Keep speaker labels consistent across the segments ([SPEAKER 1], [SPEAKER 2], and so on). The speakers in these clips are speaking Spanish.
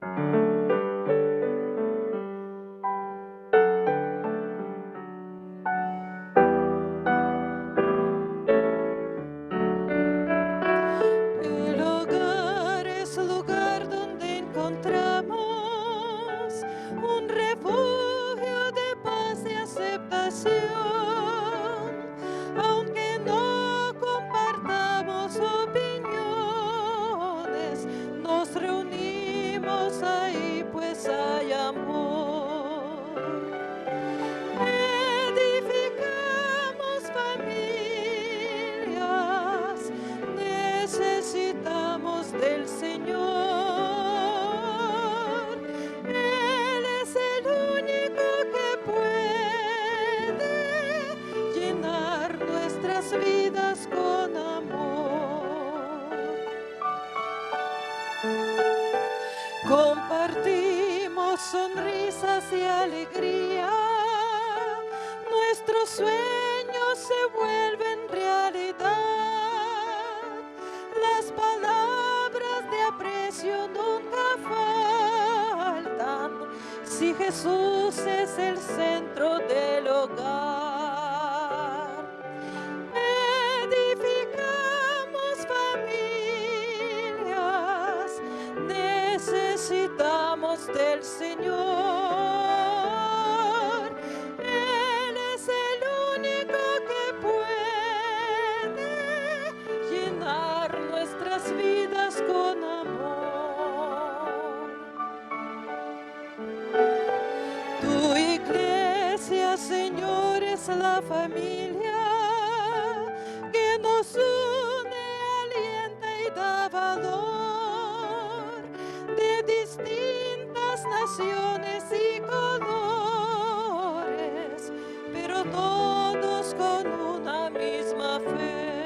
[SPEAKER 1] El hogar es lugar donde encontramos un refugio de paz y aceptación. Aunque no compartamos opiniones, nos reunimos ahí pues hay amor. Edificamos familias, necesitamos del Señor. Él es el único que puede llenar nuestras vidas con amor. Compartimos sonrisas y alegría, nuestros sueños se vuelven realidad. Las palabras de aprecio nunca faltan si Jesús es el centro del hogar. Edificamos familias, necesitamos del Señor. Él es el único que puede llenar nuestras vidas con amor. Tu iglesia, Señor, es la familia que nos une, alienta y da valor, de distintas naciones y colores, pero todos con una misma fe.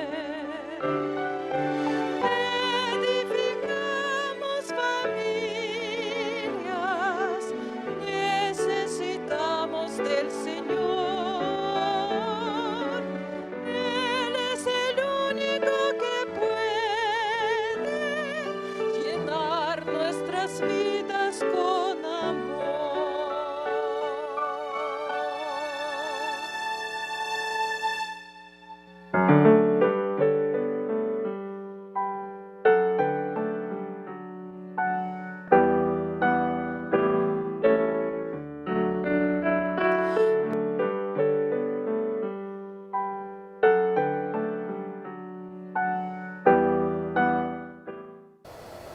[SPEAKER 1] Edificamos familias, necesitamos del Señor. Él es el único que puede llenar nuestras vidas con amor.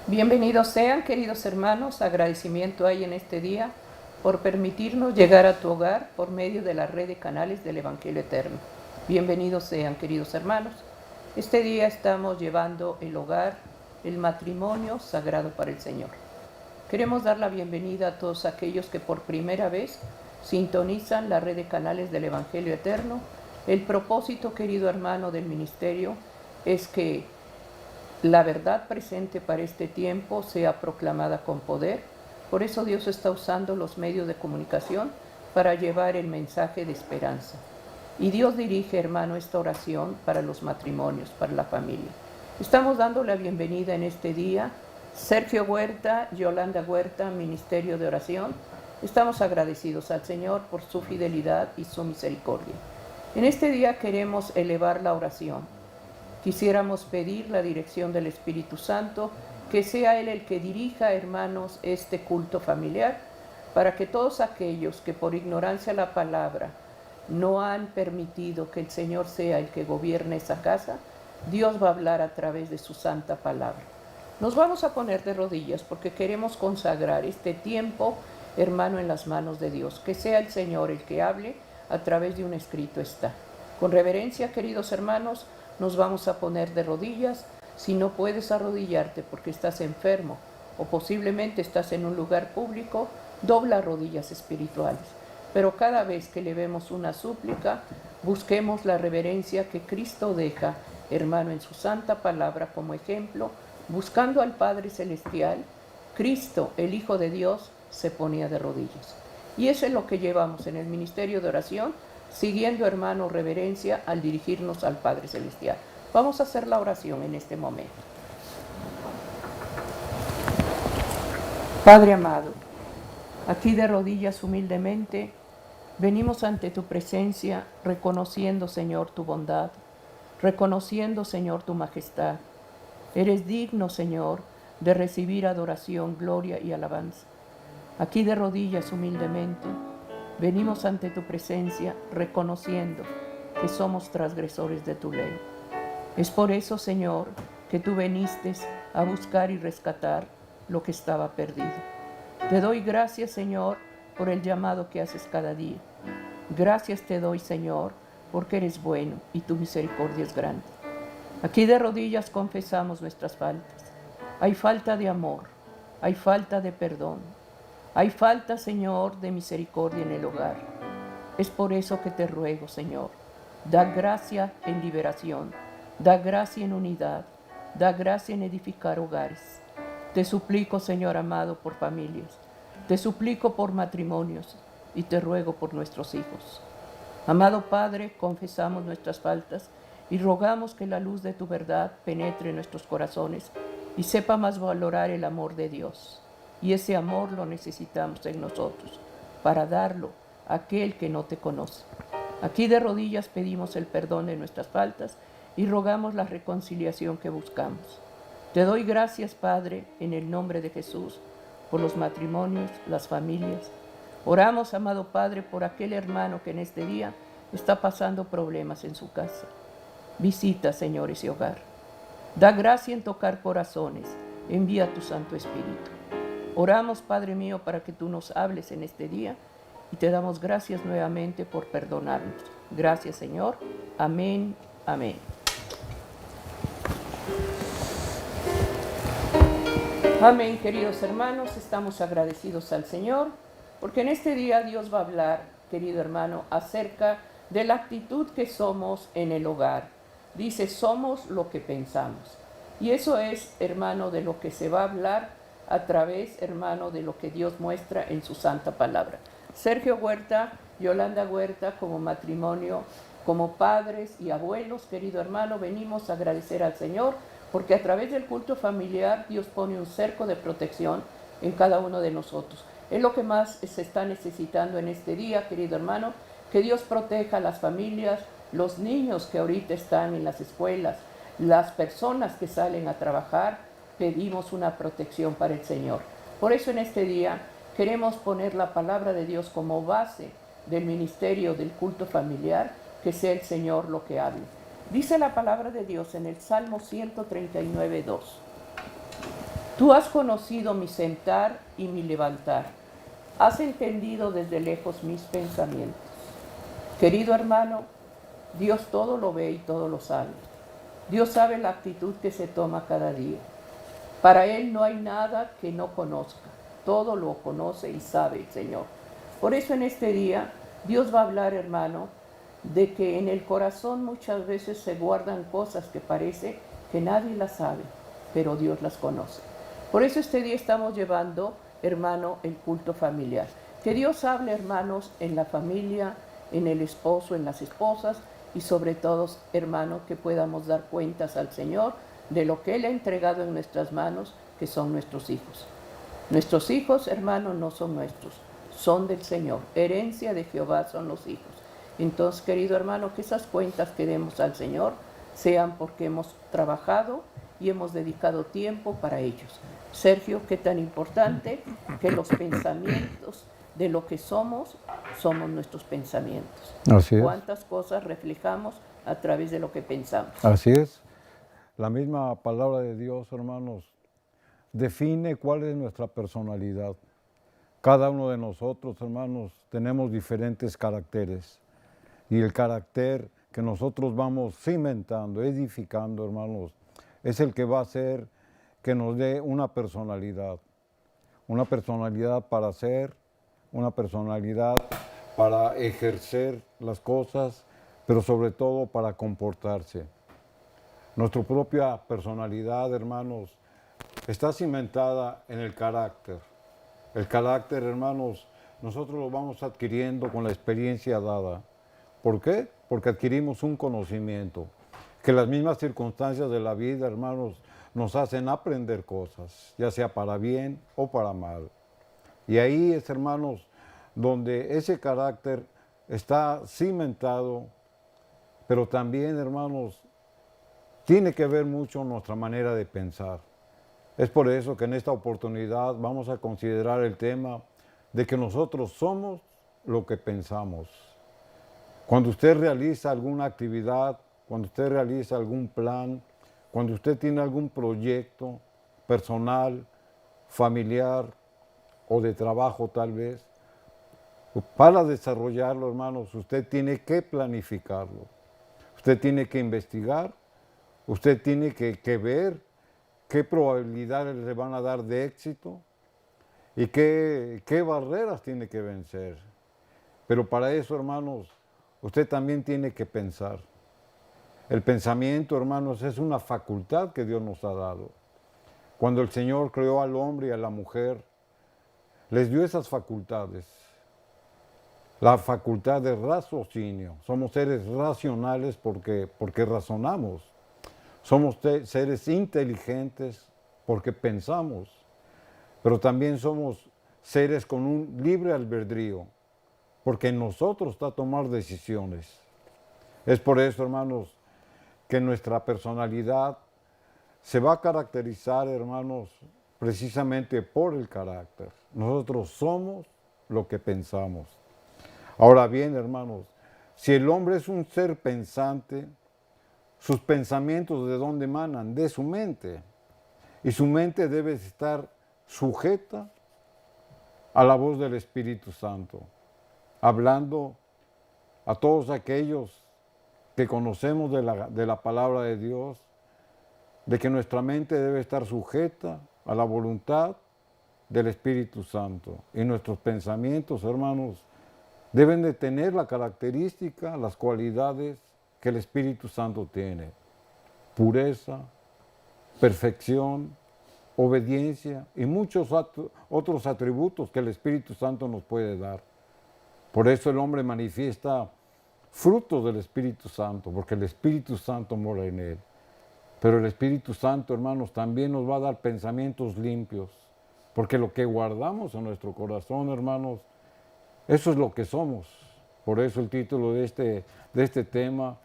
[SPEAKER 2] Bienvenidos sean, queridos hermanos. Agradecimiento hay en este día por permitirnos llegar a tu hogar por medio de la red de canales del Evangelio Eterno. Bienvenidos sean, queridos hermanos. Este día estamos llevando el hogar, el matrimonio sagrado para el Señor. Queremos dar la bienvenida a todos aquellos que por primera vez sintonizan la red de canales del Evangelio Eterno. El propósito, querido hermano, del ministerio es que la verdad presente para este tiempo sea proclamada con poder. Por eso Dios está usando los medios de comunicación para llevar el mensaje de esperanza. Y Dios dirige, hermano, esta oración para los matrimonios, para la familia. Estamos dando la bienvenida en este día Sergio Huerta, Yolanda Huerta, Ministerio de Oración. Estamos agradecidos al Señor por su fidelidad y su misericordia. En este día queremos elevar la oración. Quisiéramos pedir la dirección del Espíritu Santo, que sea Él el que dirija, hermanos, este culto familiar, para que todos aquellos que por ignorancia a la palabra no han permitido que el Señor sea el que gobierne esa casa, Dios va a hablar a través de su santa palabra. Nos vamos a poner de rodillas porque queremos consagrar este tiempo, hermano, en las manos de Dios. Que sea el Señor el que hable a través de un escrito está. Con reverencia, queridos hermanos, nos vamos a poner de rodillas. Si no puedes arrodillarte porque estás enfermo o posiblemente estás en un lugar público, dobla rodillas espirituales. Pero cada vez que le vemos una súplica, busquemos la reverencia que Cristo deja, hermano, en su santa palabra como ejemplo. Buscando al Padre Celestial, Cristo, el Hijo de Dios, se ponía de rodillas. Y eso es lo que llevamos en el ministerio de oración, siguiendo, hermano, reverencia al dirigirnos al Padre Celestial. Vamos a hacer la oración en este momento. Padre amado, aquí de rodillas humildemente venimos ante tu presencia reconociendo, Señor, tu bondad, reconociendo, Señor, tu majestad. Eres digno, Señor, de recibir adoración, gloria y alabanza. Aquí de rodillas humildemente venimos ante tu presencia reconociendo que somos transgresores de tu ley. Es por eso, Señor, que tú viniste a buscar y rescatar lo que estaba perdido. Te doy gracias, Señor, por el llamado que haces cada día. Gracias te doy, Señor, porque eres bueno y tu misericordia es grande. Aquí de rodillas confesamos nuestras faltas. Hay falta de amor, hay falta de perdón, hay falta, Señor, de misericordia en el hogar. Es por eso que te ruego, Señor, da gracia en liberación, da gracia en unidad, da gracia en edificar hogares. Te suplico, Señor amado, por familias, te suplico por matrimonios y te ruego por nuestros hijos. Amado Padre, confesamos nuestras faltas y rogamos que la luz de tu verdad penetre en nuestros corazones y sepa más valorar el amor de Dios. Y ese amor lo necesitamos en nosotros para darlo a aquel que no te conoce. Aquí de rodillas pedimos el perdón de nuestras faltas y rogamos la reconciliación que buscamos. Te doy gracias, Padre, en el nombre de Jesús, por los matrimonios, las familias. Oramos, amado Padre, por aquel hermano que en este día está pasando problemas en su casa. Visita, Señor, ese hogar. Da gracia en tocar corazones. Envía tu Santo Espíritu. Oramos, Padre mío, para que tú nos hables en este día y te damos gracias nuevamente por perdonarnos. Gracias, Señor. Amén. Amén. Amén, queridos hermanos. Estamos agradecidos al Señor porque en este día Dios va a hablar, querido hermano, acerca de la actitud que somos en el hogar. Dice, somos lo que pensamos. Y eso es, hermano, de lo que se va a hablar a través, hermano, de lo que Dios muestra en su santa palabra. Sergio Huerta, Yolanda Huerta, como matrimonio, como padres y abuelos, querido hermano, venimos a agradecer al Señor porque a través del culto familiar Dios pone un cerco de protección en cada uno de nosotros. Es lo que más se está necesitando en este día, querido hermano, que Dios proteja a las familias, los niños que ahorita están en las escuelas, las personas que salen a trabajar, pedimos una protección para el Señor. Por eso en este día queremos poner la palabra de Dios como base del ministerio del culto familiar, que sea el Señor lo que hable. Dice la palabra de Dios en el Salmo 139, 2. Tú has conocido mi sentar y mi levantar. Has entendido desde lejos mis pensamientos. Querido hermano, Dios todo lo ve y todo lo sabe. Dios sabe la actitud que se toma cada día. Para Él no hay nada que no conozca. Todo lo conoce y sabe el Señor. Por eso en este día Dios va a hablar, hermano, de que en el corazón muchas veces se guardan cosas que parece que nadie las sabe, pero Dios las conoce. Por eso este día estamos llevando, hermano, el culto familiar. Que Dios hable, hermanos, en la familia, en el esposo, en las esposas y sobre todo, hermano, que podamos dar cuentas al Señor de lo que Él ha entregado en nuestras manos, que son nuestros hijos. Nuestros hijos, hermano, no son nuestros, son del Señor. Herencia de Jehová son los hijos. Entonces, querido hermano, que esas cuentas que demos al Señor sean porque hemos trabajado y hemos dedicado tiempo para ellos. Sergio, qué tan importante que los pensamientos de lo que somos nuestros pensamientos.
[SPEAKER 3] Así es.
[SPEAKER 2] ¿Cuántas cosas reflejamos a través de lo que pensamos?
[SPEAKER 3] Así es. La misma palabra de Dios, hermanos, define cuál es nuestra personalidad. Cada uno de nosotros, hermanos, tenemos diferentes caracteres. Y el carácter que nosotros vamos cimentando, edificando, hermanos, es el que va a hacer que nos dé una personalidad para ser, una personalidad para ejercer las cosas, pero sobre todo para comportarse. Nuestra propia personalidad, hermanos, está cimentada en el carácter. El carácter, hermanos, nosotros lo vamos adquiriendo con la experiencia dada. ¿Por qué? Porque adquirimos un conocimiento, que las mismas circunstancias de la vida, hermanos, nos hacen aprender cosas, ya sea para bien o para mal. Y ahí es, hermanos, donde ese carácter está cimentado, pero también, hermanos, tiene que ver mucho nuestra manera de pensar. Es por eso que en esta oportunidad vamos a considerar el tema de que nosotros somos lo que pensamos. Cuando usted realiza alguna actividad, cuando usted realiza algún plan, cuando usted tiene algún proyecto personal, familiar o de trabajo tal vez, para desarrollarlo, hermanos, usted tiene que planificarlo. Usted tiene que investigar, usted tiene que ver qué probabilidades le van a dar de éxito y qué barreras tiene que vencer. Pero para eso, hermanos, usted también tiene que pensar. El pensamiento, hermanos, es una facultad que Dios nos ha dado. Cuando el Señor creó al hombre y a la mujer, les dio esas facultades. La facultad de raciocinio. Somos seres racionales porque razonamos. Somos seres inteligentes porque pensamos. Pero también somos seres con un libre albedrío, porque en nosotros está tomar decisiones. Es por eso, hermanos, que nuestra personalidad se va a caracterizar, hermanos, precisamente por el carácter. Nosotros somos lo que pensamos. Ahora bien, hermanos, si el hombre es un ser pensante, sus pensamientos ¿de dónde emanan? De su mente. Y su mente debe estar sujeta a la voz del Espíritu Santo, hablando a todos aquellos que conocemos de la palabra de Dios, de que nuestra mente debe estar sujeta a la voluntad del Espíritu Santo. Y nuestros pensamientos, hermanos, deben de tener la característica, las cualidades que el Espíritu Santo tiene. Pureza, perfección, obediencia y muchos otros atributos que el Espíritu Santo nos puede dar. Por eso el hombre manifiesta frutos del Espíritu Santo, porque el Espíritu Santo mora en él. Pero el Espíritu Santo, hermanos, también nos va a dar pensamientos limpios, porque lo que guardamos en nuestro corazón, hermanos, eso es lo que somos. Por eso el título de este tema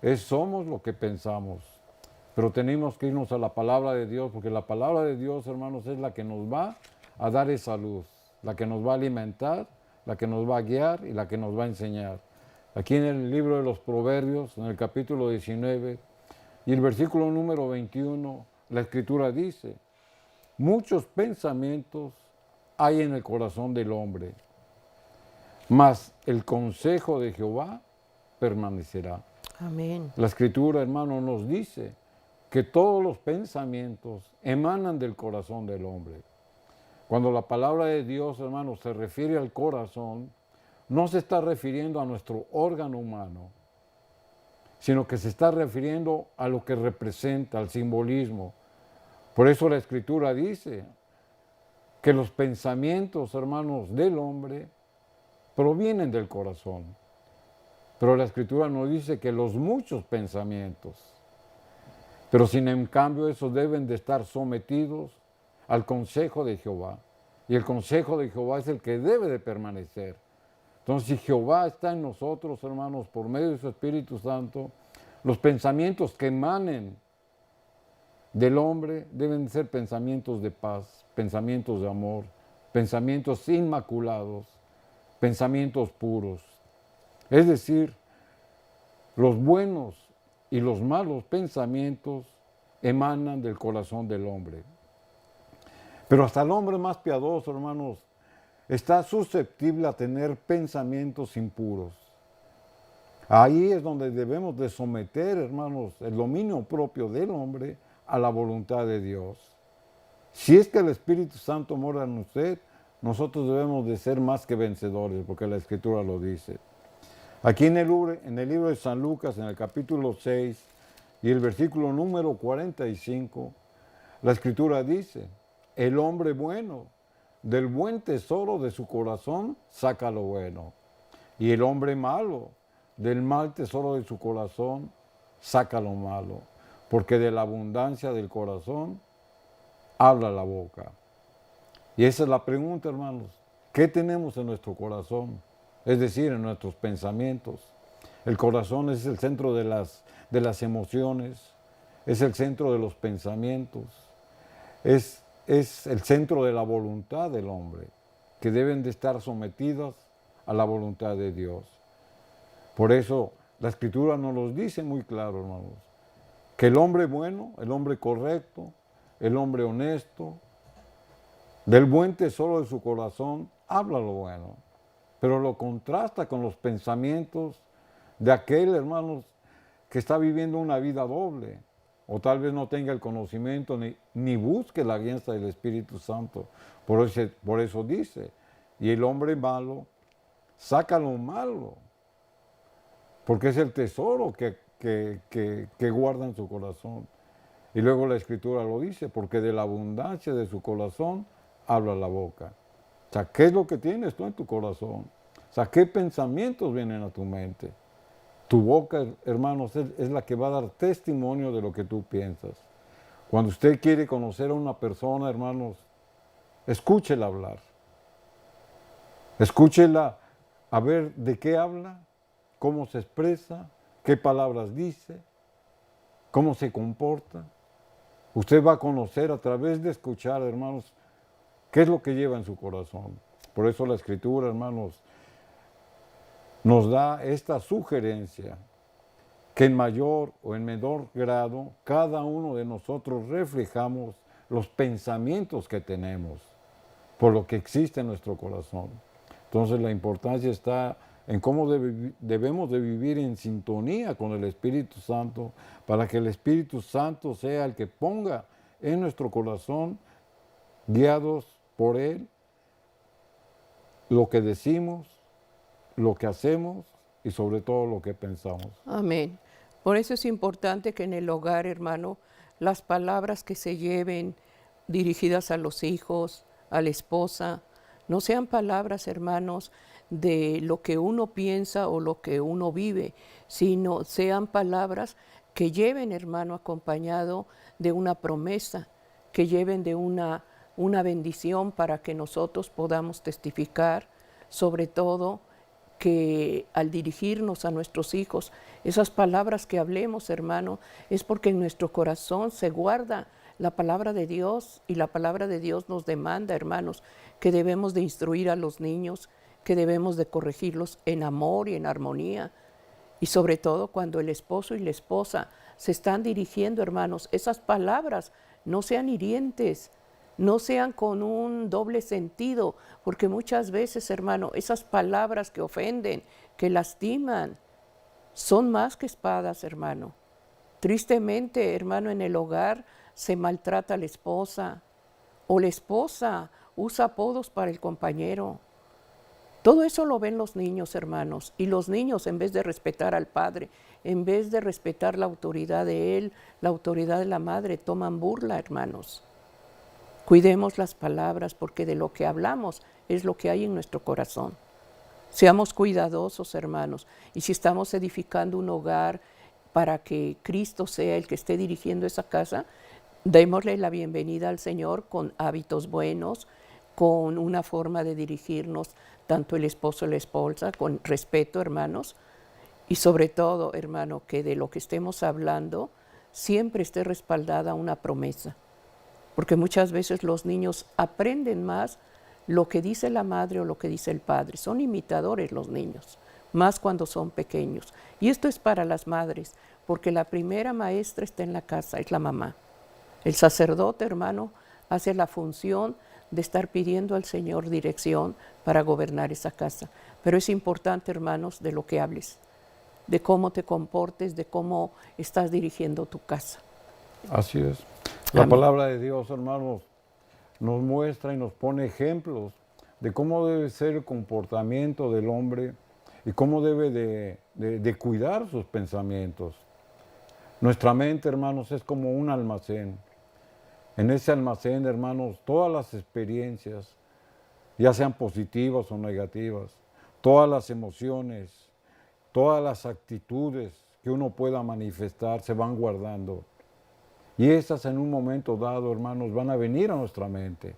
[SPEAKER 3] es Somos lo que pensamos. Pero tenemos que irnos a la palabra de Dios, porque la palabra de Dios, hermanos, es la que nos va a dar esa luz, la que nos va a alimentar, la que nos va a guiar y la que nos va a enseñar. Aquí en el libro de los Proverbios, en el capítulo 19 y el versículo número 21, la Escritura dice: muchos pensamientos hay en el corazón del hombre, mas el consejo de Jehová permanecerá.
[SPEAKER 1] Amén.
[SPEAKER 3] La Escritura, hermano, nos dice que todos los pensamientos emanan del corazón del hombre. Cuando la palabra de Dios, hermano, se refiere al corazón, no se está refiriendo a nuestro órgano humano, sino que se está refiriendo a lo que representa, al simbolismo. Por eso la Escritura dice que los pensamientos, hermanos, del hombre provienen del corazón. Pero la Escritura nos dice que los muchos pensamientos, pero sin en cambio esos deben de estar sometidos al consejo de Jehová. Y el consejo de Jehová es el que debe de permanecer. Entonces, si Jehová está en nosotros, hermanos, por medio de su Espíritu Santo, los pensamientos que emanen del hombre deben ser pensamientos de paz, pensamientos de amor, pensamientos inmaculados, pensamientos puros. Es decir, los buenos y los malos pensamientos emanan del corazón del hombre. Pero hasta el hombre más piadoso, hermanos, está susceptible a tener pensamientos impuros. Ahí es donde debemos de someter, hermanos, el dominio propio del hombre a la voluntad de Dios. Si es que el Espíritu Santo mora en usted, nosotros debemos de ser más que vencedores, porque la Escritura lo dice. Aquí en el libro de San Lucas, en el capítulo 6 y el versículo número 45, la Escritura dice: el hombre bueno, del buen tesoro de su corazón saca lo bueno, y el hombre malo, del mal tesoro de su corazón saca lo malo, porque de la abundancia del corazón habla la boca. Y esa es la pregunta, hermanos. ¿Qué tenemos en nuestro corazón? Es decir, en nuestros pensamientos. El corazón es el centro de las emociones, es el centro de los pensamientos, es el centro de la voluntad del hombre, que deben de estar sometidas a la voluntad de Dios. Por eso la Escritura nos los dice muy claro, hermanos, que el hombre bueno, el hombre correcto, el hombre honesto, del buen tesoro de su corazón habla lo bueno, pero lo contrasta con los pensamientos de aquel, hermanos, que está viviendo una vida doble, o tal vez no tenga el conocimiento ni busque la guía del Espíritu Santo. Por eso dice, y el hombre malo saca lo malo, porque es el tesoro que guarda en su corazón. Y luego la Escritura lo dice, porque de la abundancia de su corazón habla la boca. O sea, ¿qué es lo que tienes tú en tu corazón? O sea, ¿qué pensamientos vienen a tu mente? Tu boca, hermanos, es la que va a dar testimonio de lo que tú piensas. Cuando usted quiere conocer a una persona, hermanos, escúchela hablar. Escúchela a ver de qué habla, cómo se expresa, qué palabras dice, cómo se comporta. Usted va a conocer a través de escuchar, hermanos, qué es lo que lleva en su corazón. Por eso la Escritura, hermanos, nos da esta sugerencia, que en mayor o en menor grado cada uno de nosotros reflejamos los pensamientos que tenemos por lo que existe en nuestro corazón. Entonces la importancia está en cómo debemos de vivir en sintonía con el Espíritu Santo, para que el Espíritu Santo sea el que ponga en nuestro corazón, guiados por Él, lo que decimos, lo que hacemos y sobre todo lo que pensamos.
[SPEAKER 2] Amén. Por eso es importante que en el hogar, hermano, las palabras que se lleven dirigidas a los hijos, a la esposa, no sean palabras, hermanos, de lo que uno piensa o lo que uno vive, sino sean palabras que lleven, hermano, acompañado de una promesa, que lleven de una bendición para que nosotros podamos testificar, sobre todo que al dirigirnos a nuestros hijos, esas palabras que hablemos, hermano, es porque en nuestro corazón se guarda la palabra de Dios, y la palabra de Dios nos demanda, hermanos, que debemos de instruir a los niños, que debemos de corregirlos en amor y en armonía. Y sobre todo cuando el esposo y la esposa se están dirigiendo, hermanos, esas palabras no sean hirientes, no sean con un doble sentido, porque muchas veces, hermano, esas palabras que ofenden, que lastiman, son más que espadas, hermano. Tristemente, hermano, en el hogar se maltrata a la esposa, o la esposa usa apodos para el compañero. Todo eso lo ven los niños, hermanos, y los niños, en vez de respetar al padre, en vez de respetar la autoridad de él, la autoridad de la madre, toman burla, hermanos. Cuidemos las palabras, porque de lo que hablamos es lo que hay en nuestro corazón. Seamos cuidadosos, hermanos, y si estamos edificando un hogar para que Cristo sea el que esté dirigiendo esa casa, démosle la bienvenida al Señor con hábitos buenos, con una forma de dirigirnos, tanto el esposo y la esposa, con respeto, hermanos, y sobre todo, hermano, que de lo que estemos hablando siempre esté respaldada una promesa. Porque muchas veces los niños aprenden más lo que dice la madre o lo que dice el padre. Son imitadores los niños, más cuando son pequeños. Y esto es para las madres, porque la primera maestra está en la casa, es la mamá. El sacerdote, hermano, hace la función de estar pidiendo al Señor dirección para gobernar esa casa. Pero es importante, hermanos, de lo que hables, de cómo te comportes, de cómo estás dirigiendo tu casa.
[SPEAKER 3] Así es. La
[SPEAKER 2] Amén.
[SPEAKER 3] palabra de Dios, hermanos, nos muestra y nos pone ejemplos de cómo debe ser el comportamiento del hombre y cómo debe de cuidar sus pensamientos. Nuestra mente, hermanos, es como un almacén. En ese almacén, hermanos, todas las experiencias, ya sean positivas o negativas, todas las emociones, todas las actitudes que uno pueda manifestar se van guardando. Y esas en un momento dado, hermanos, van a venir a nuestra mente.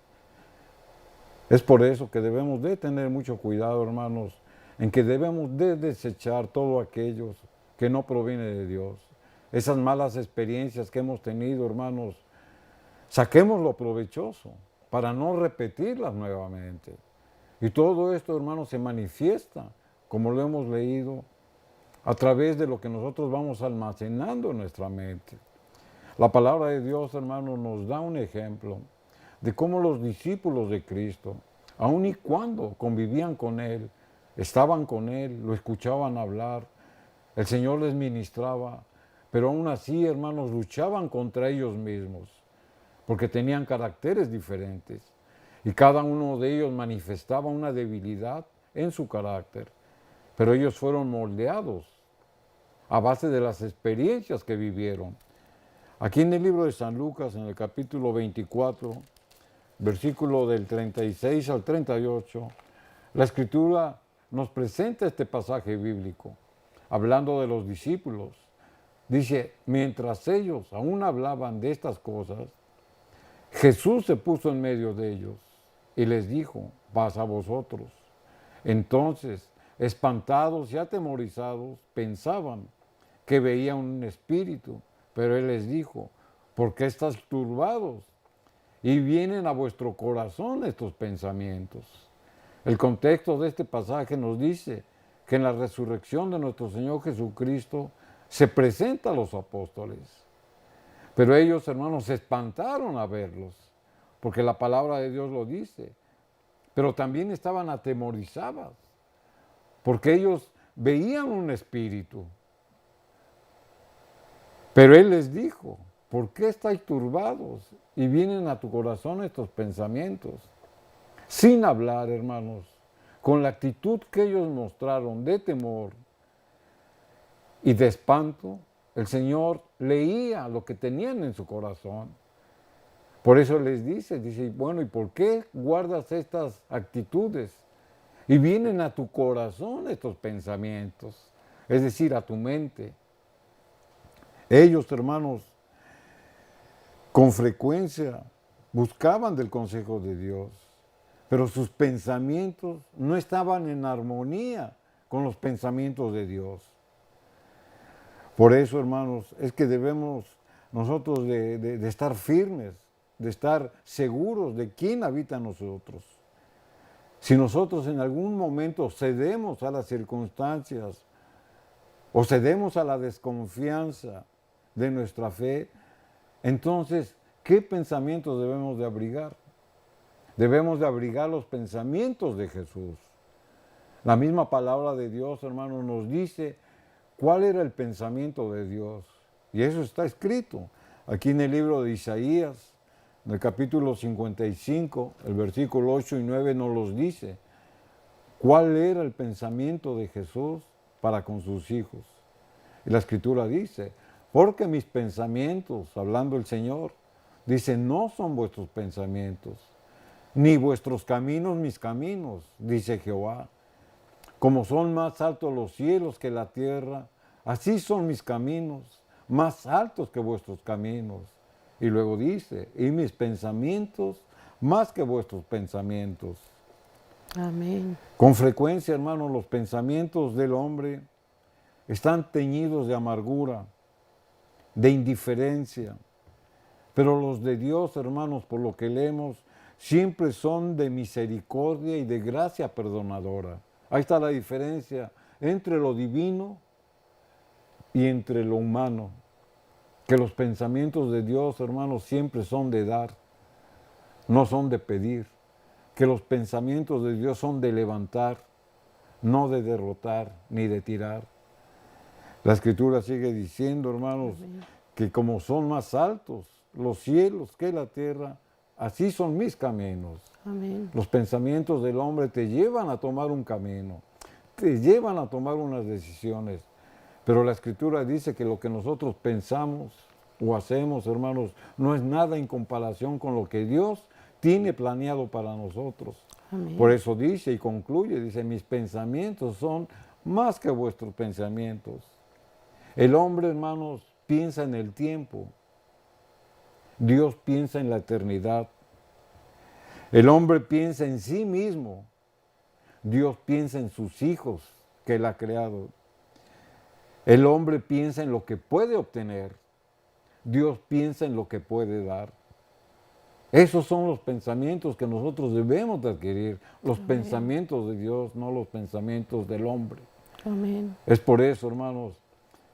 [SPEAKER 3] Es por eso que debemos de tener mucho cuidado, hermanos, en que debemos de desechar todo aquello que no proviene de Dios. Esas malas experiencias que hemos tenido, hermanos, saquemos lo provechoso para no repetirlas nuevamente. Y todo esto, hermanos, se manifiesta, como lo hemos leído, a través de lo que nosotros vamos almacenando en nuestra mente. La palabra de Dios, hermanos, nos da un ejemplo de cómo los discípulos de Cristo, aun y cuando convivían con Él, estaban con Él, lo escuchaban hablar, el Señor les ministraba, pero aún así, hermanos, luchaban contra ellos mismos, porque tenían caracteres diferentes, y cada uno de ellos manifestaba una debilidad en su carácter, pero ellos fueron moldeados a base de las experiencias que vivieron. Aquí en el libro de San Lucas, en el capítulo 24, versículo del 36 al 38, la Escritura nos presenta este pasaje bíblico, hablando de los discípulos. Dice, mientras ellos aún hablaban de estas cosas, Jesús se puso en medio de ellos y les dijo, paz a vosotros. Entonces, espantados y atemorizados, pensaban que veían un espíritu, pero Él les dijo, ¿por qué estáis turbados? Y vienen a vuestro corazón estos pensamientos. El contexto de este pasaje nos dice que en la resurrección de nuestro Señor Jesucristo se presenta a los apóstoles. Pero ellos, hermanos, se espantaron a verlos, porque la palabra de Dios lo dice. Pero también estaban atemorizados, porque ellos veían un espíritu. Pero Él les dijo, ¿por qué estáis turbados? Y vienen a tu corazón estos pensamientos. Sin hablar, hermanos, con la actitud que ellos mostraron de temor y de espanto, el Señor leía lo que tenían en su corazón. Por eso les dice, bueno, ¿y por qué guardas estas actitudes? Y vienen a tu corazón estos pensamientos, es decir, a tu mente. Ellos, hermanos, con frecuencia buscaban del consejo de Dios, pero sus pensamientos no estaban en armonía con los pensamientos de Dios. Por eso, hermanos, es que debemos nosotros de estar firmes, de estar seguros de quién habita en nosotros. Si nosotros en algún momento cedemos a las circunstancias o cedemos a la desconfianza de nuestra fe, entonces, ¿qué pensamientos debemos de abrigar? Debemos de abrigar los pensamientos de Jesús. La misma palabra de Dios, hermanos, nos dice cuál era el pensamiento de Dios. Y eso está escrito aquí en el libro de Isaías, en el capítulo 55, el versículo 8 y 9 nos los dice. ¿Cuál era el pensamiento de Jesús para con sus hijos? Y la Escritura dice, porque mis pensamientos, hablando el Señor, dice, no son vuestros pensamientos, ni vuestros caminos mis caminos, dice Jehová. Como son más altos los cielos que la tierra, así son mis caminos, más altos que vuestros caminos. Y luego dice, y mis pensamientos más que vuestros pensamientos.
[SPEAKER 1] Amén.
[SPEAKER 3] Con frecuencia, hermanos, los pensamientos del hombre están teñidos de amargura, de indiferencia, pero los de Dios, hermanos, por lo que leemos, siempre son de misericordia y de gracia perdonadora. Ahí está la diferencia entre lo divino y entre lo humano, que los pensamientos de Dios, hermanos, siempre son de dar, no son de pedir, que los pensamientos de Dios son de levantar, no de derrotar ni de tirar. La Escritura sigue diciendo, hermanos, que como son más altos los cielos que la tierra, así son mis caminos.
[SPEAKER 1] Amén.
[SPEAKER 3] Los pensamientos del hombre te llevan a tomar un camino, te llevan a tomar unas decisiones. Pero la Escritura dice que lo que nosotros pensamos o hacemos, hermanos, no es nada en comparación con lo que Dios tiene planeado para nosotros.
[SPEAKER 1] Amén.
[SPEAKER 3] Por eso dice y concluye, dice, mis pensamientos son más que vuestros pensamientos. El hombre, hermanos, piensa en el tiempo. Dios piensa en la eternidad. El hombre piensa en sí mismo. Dios piensa en sus hijos que Él ha creado. El hombre piensa en lo que puede obtener. Dios piensa en lo que puede dar. Esos son los pensamientos que nosotros debemos de adquirir. Los pensamientos de Dios, no los pensamientos del hombre.
[SPEAKER 2] Amén.
[SPEAKER 3] Es por eso, hermanos,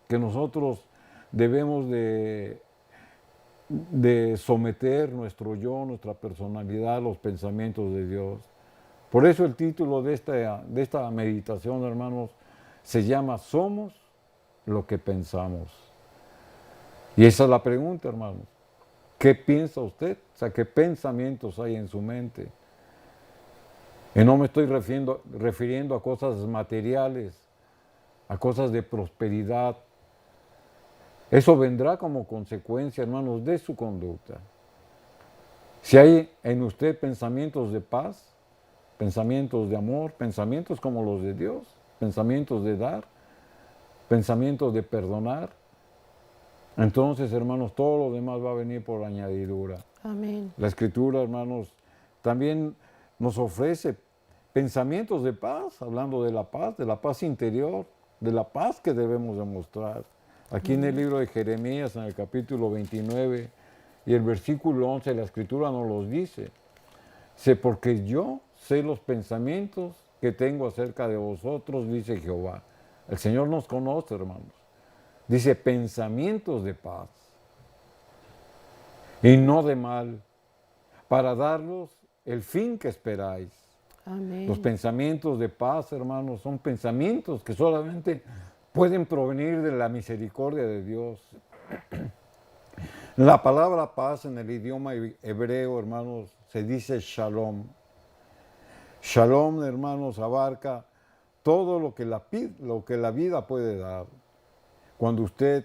[SPEAKER 3] que nosotros debemos de someter nuestro yo, nuestra personalidad a los pensamientos de Dios. Por eso el título de esta meditación, hermanos, se llama Somos lo que pensamos. Y esa es la pregunta, hermanos. ¿Qué piensa usted? O sea, ¿qué pensamientos hay en su mente? Y no me estoy refiriendo a cosas materiales, a cosas de prosperidad. Eso vendrá como consecuencia, hermanos, de su conducta. Si hay en usted pensamientos de paz, pensamientos de amor, pensamientos como los de Dios, pensamientos de dar, pensamientos de perdonar, entonces, hermanos, todo lo demás va a venir por añadidura.
[SPEAKER 2] Amén.
[SPEAKER 3] La Escritura, hermanos, también nos ofrece pensamientos de paz, hablando de la paz interior, de la paz que debemos demostrar. Aquí en el libro de Jeremías, en el capítulo 29 y el versículo 11, la Escritura nos los dice. Sé porque yo sé los pensamientos que tengo acerca de vosotros, dice Jehová. El Señor nos conoce, hermanos. Dice pensamientos de paz y no de mal, para daros el fin que esperáis.
[SPEAKER 2] Amén.
[SPEAKER 3] Los pensamientos de paz, hermanos, son pensamientos que solamente pueden provenir de la misericordia de Dios. La palabra paz en el idioma hebreo, hermanos, se dice shalom. Shalom, hermanos, abarca todo lo que la vida puede dar. Cuando usted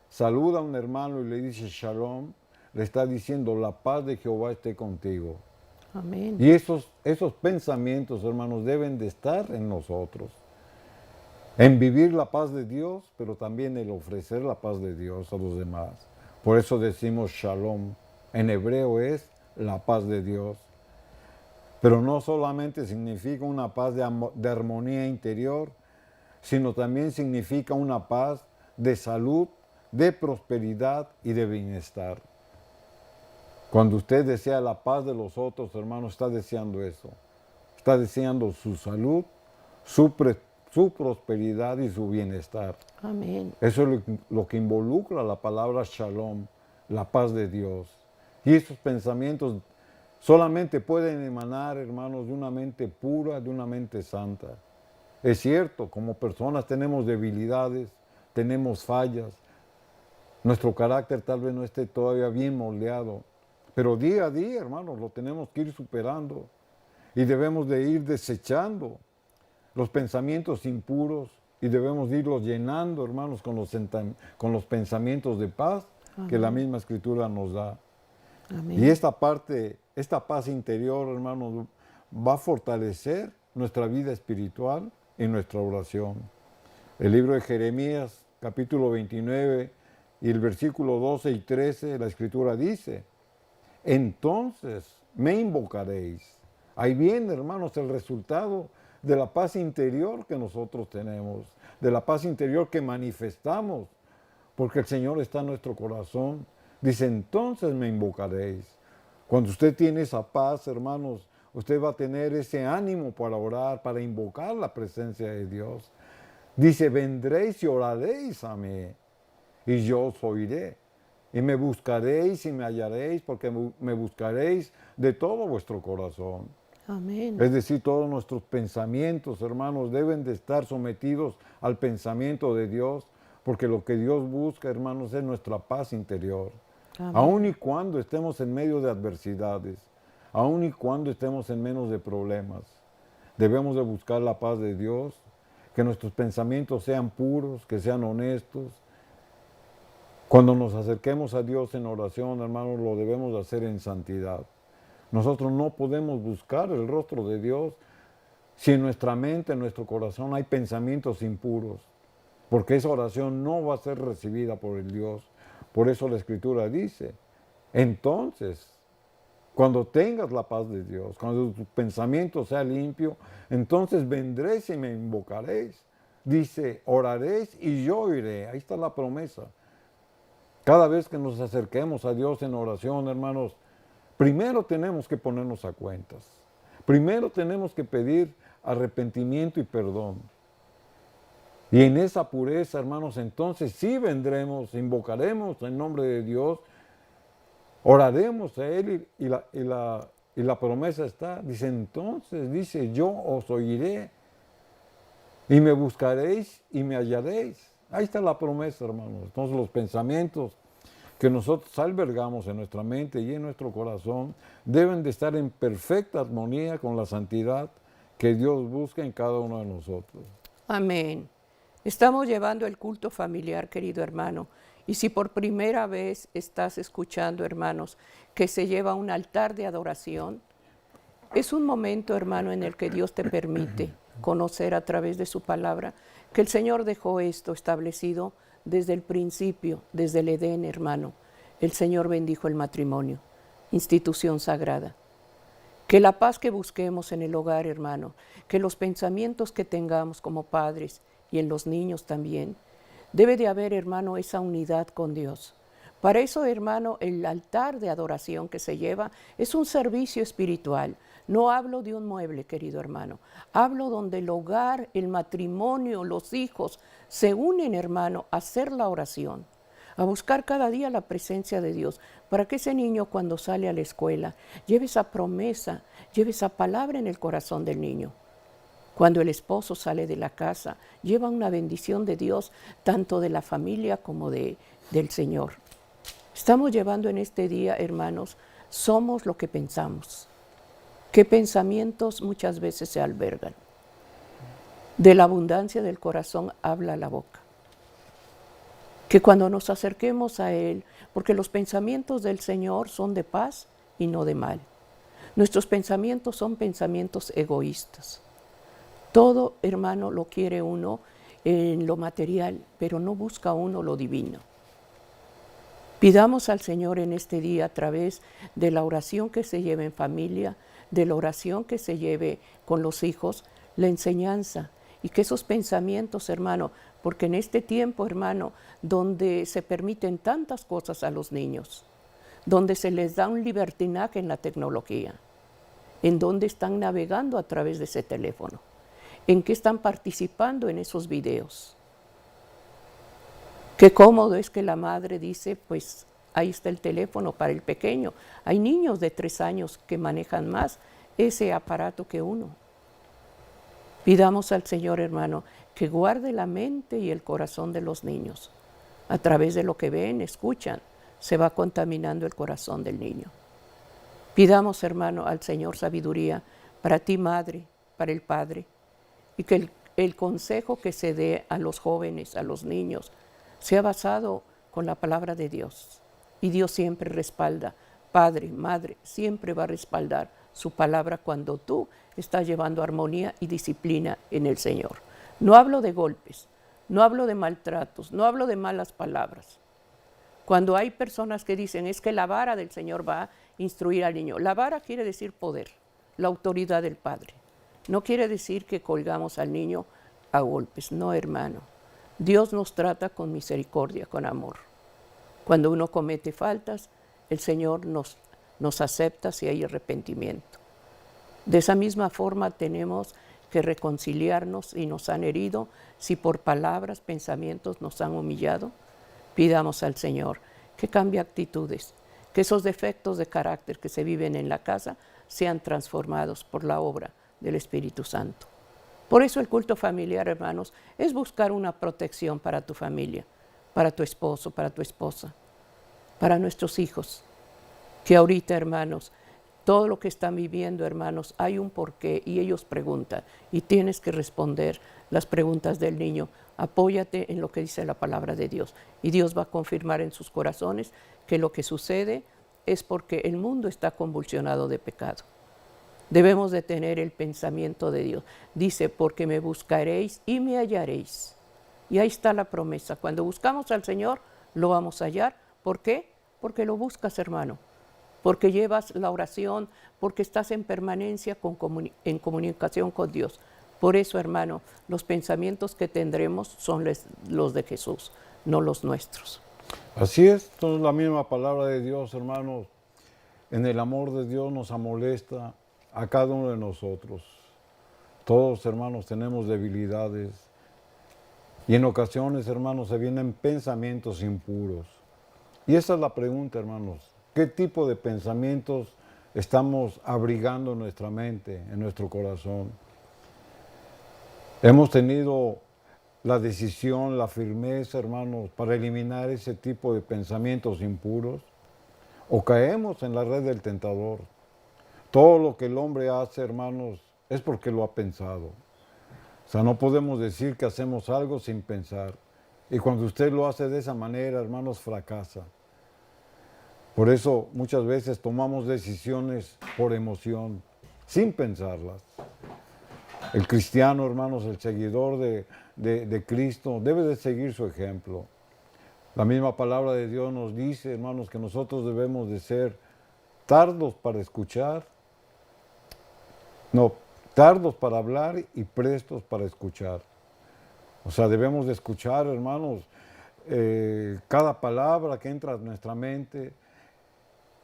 [SPEAKER 3] saluda a un hermano y le dice shalom, le está diciendo la paz de Jehová esté contigo.
[SPEAKER 2] Amén.
[SPEAKER 3] Y esos pensamientos, hermanos, deben de estar en nosotros. En vivir la paz de Dios, pero también el ofrecer la paz de Dios a los demás. Por eso decimos shalom. En hebreo es la paz de Dios. Pero no solamente significa una paz de armonía interior, sino también significa una paz de salud, de prosperidad y de bienestar. Cuando usted desea la paz de los otros, hermanos, está deseando eso. Está deseando su salud, su prosperidad y su bienestar.
[SPEAKER 2] Amén.
[SPEAKER 3] Eso es lo que involucra la palabra shalom, la paz de Dios. Y esos pensamientos solamente pueden emanar, hermanos, de una mente pura, de una mente santa. Es cierto, como personas tenemos debilidades, tenemos fallas. Nuestro carácter tal vez no esté todavía bien moldeado. Pero día a día, hermanos, lo tenemos que ir superando. Y debemos de ir desechando los pensamientos impuros y debemos de irlos llenando, hermanos, con los pensamientos de paz que la misma Escritura nos da.
[SPEAKER 2] Amén.
[SPEAKER 3] Y esta paz interior, hermanos, va a fortalecer nuestra vida espiritual y nuestra oración. El libro de Jeremías, capítulo 29, y el versículo 12 y 13, la Escritura dice, entonces me invocaréis. Ahí viene, hermanos, el resultado de la paz interior que nosotros tenemos, de la paz interior que manifestamos, porque el Señor está en nuestro corazón. Dice, entonces me invocaréis. Cuando usted tiene esa paz, hermanos, usted va a tener ese ánimo para orar, para invocar la presencia de Dios. Dice, vendréis y oraréis a mí, y yo os oiré. Y me buscaréis y me hallaréis, porque me buscaréis de todo vuestro corazón.
[SPEAKER 2] Amén.
[SPEAKER 3] Es decir, todos nuestros pensamientos, hermanos, deben de estar sometidos al pensamiento de Dios, porque lo que Dios busca, hermanos, es nuestra paz interior.
[SPEAKER 2] Amén.
[SPEAKER 3] Aun y cuando estemos en medio de adversidades, aun y cuando estemos en medio de problemas, debemos de buscar la paz de Dios, que nuestros pensamientos sean puros, que sean honestos. Cuando nos acerquemos a Dios en oración, hermanos, lo debemos de hacer en santidad. Nosotros no podemos buscar el rostro de Dios si en nuestra mente, en nuestro corazón hay pensamientos impuros, porque esa oración no va a ser recibida por el Dios. Por eso la Escritura dice, entonces Cuando tengas la paz de Dios, cuando tu pensamiento sea limpio, entonces vendréis y me invocaréis. Dice, oraréis y yo iré. Ahí está la promesa. Cada vez que nos acerquemos a Dios en oración, hermanos, primero tenemos que ponernos a cuentas. Primero tenemos que pedir arrepentimiento y perdón. Y en esa pureza, hermanos, entonces sí vendremos, invocaremos en nombre de Dios, oraremos a Él y la promesa está. Dice, entonces, dice, yo os oiré y me buscaréis y me hallaréis. Ahí está la promesa, hermanos. Entonces los pensamientos que nosotros albergamos en nuestra mente y en nuestro corazón deben de estar en perfecta armonía con la santidad que Dios busca en cada uno de nosotros.
[SPEAKER 2] Amén. Estamos llevando el culto familiar, querido hermano. Y si por primera vez estás escuchando, hermanos, que se lleva un altar de adoración, es un momento, hermano, en el que Dios te permite conocer a través de su palabra que el Señor dejó esto establecido desde el principio, desde el Edén, hermano. El Señor bendijo el matrimonio, institución sagrada. Que la paz que busquemos en el hogar, hermano, que los pensamientos que tengamos como padres y en los niños también, debe de haber, hermano, esa unidad con Dios. Para eso, hermano, el altar de adoración que se lleva es un servicio espiritual. No hablo de un mueble, querido hermano. Hablo donde el hogar, el matrimonio, los hijos se unen, hermano, a hacer la oración, a buscar cada día la presencia de Dios, para que ese niño cuando sale a la escuela lleve esa promesa, lleve esa palabra en el corazón del niño. Cuando el esposo sale de la casa, lleva una bendición de Dios, tanto de la familia como del Señor. Estamos llevando en este día, hermanos, somos lo que pensamos. ¿Qué pensamientos muchas veces se albergan? De la abundancia del corazón habla la boca. Que cuando nos acerquemos a Él, porque los pensamientos del Señor son de paz y no de mal. Nuestros pensamientos son pensamientos egoístas. Todo, hermano, lo quiere uno en lo material, pero no busca uno lo divino. Pidamos al Señor en este día a través de la oración que se lleve en familia, de la oración que se lleve con los hijos, la enseñanza y que esos pensamientos, hermano, porque en este tiempo, hermano, donde se permiten tantas cosas a los niños, donde se les da un libertinaje en la tecnología, en donde están navegando a través de ese teléfono, en qué están participando en esos videos. Qué cómodo es que la madre dice, pues ahí está el teléfono para el pequeño. Hay niños de 3 años que manejan más ese aparato que uno. Pidamos al Señor, hermano, que guarde la mente y el corazón de los niños. A través de lo que ven, escuchan, se va contaminando el corazón del niño. Pidamos, hermano, al Señor sabiduría para ti, madre, para el padre, y que el consejo que se dé a los jóvenes, a los niños, sea basado con la palabra de Dios. Y Dios siempre respalda. Padre, madre, siempre va a respaldar su palabra cuando tú estás llevando armonía y disciplina en el Señor. No hablo de golpes, no hablo de maltratos, no hablo de malas palabras. Cuando hay personas que dicen, es que la vara del Señor va a instruir al niño. La vara quiere decir poder, la autoridad del Padre. No quiere decir que colgamos al niño a golpes, no, hermano. Dios nos trata con misericordia, con amor. Cuando uno comete faltas, el Señor nos acepta si hay arrepentimiento. De esa misma forma tenemos que reconciliarnos si nos han herido, si por palabras, pensamientos nos han humillado. Pidamos al Señor que cambie actitudes, que esos defectos de carácter que se viven en la casa sean transformados por la obra del Espíritu Santo. Por eso el culto familiar, hermanos, es buscar una protección para tu familia, para tu esposo, para tu esposa, para nuestros hijos, que ahorita, hermanos, todo lo que están viviendo, hermanos, hay un porqué y ellos preguntan y tienes que responder las preguntas del niño. Apóyate en lo que dice la palabra de Dios y Dios va a confirmar en sus corazones que lo que sucede es porque el mundo está convulsionado de pecado. Debemos de tener el pensamiento de Dios. Dice, porque me buscaréis y me hallaréis. Y ahí está la promesa. Cuando buscamos al Señor, lo vamos a hallar. ¿Por qué? Porque lo buscas, hermano. porque llevas la oración, porque estás en permanencia en comunicación con Dios. Por eso, hermano, los pensamientos que tendremos son los de Jesús, no los nuestros.
[SPEAKER 3] Así es, entonces la misma palabra de Dios, hermanos, en el amor de Dios nos amolesta a cada uno de nosotros. Todos, hermanos, tenemos debilidades y en ocasiones, hermanos, se vienen pensamientos impuros. Y esa es la pregunta, hermanos. ¿Qué tipo de pensamientos estamos abrigando en nuestra mente, en nuestro corazón? Hemos tenido la decisión, la firmeza, hermanos, para eliminar ese tipo de pensamientos impuros, o caemos en la red del tentador. Todo lo que el hombre hace, hermanos, es porque lo ha pensado. O sea, no podemos decir que hacemos algo sin pensar. Y cuando usted lo hace de esa manera, hermanos, fracasa. Por eso muchas veces tomamos decisiones por emoción, sin pensarlas. El cristiano, hermanos, el seguidor de Cristo, debe de seguir su ejemplo. La misma palabra de Dios nos dice, hermanos, que nosotros debemos de ser tardos para escuchar, tardos para hablar y prestos para escuchar. O sea, debemos de escuchar, hermanos, cada palabra que entra a nuestra mente.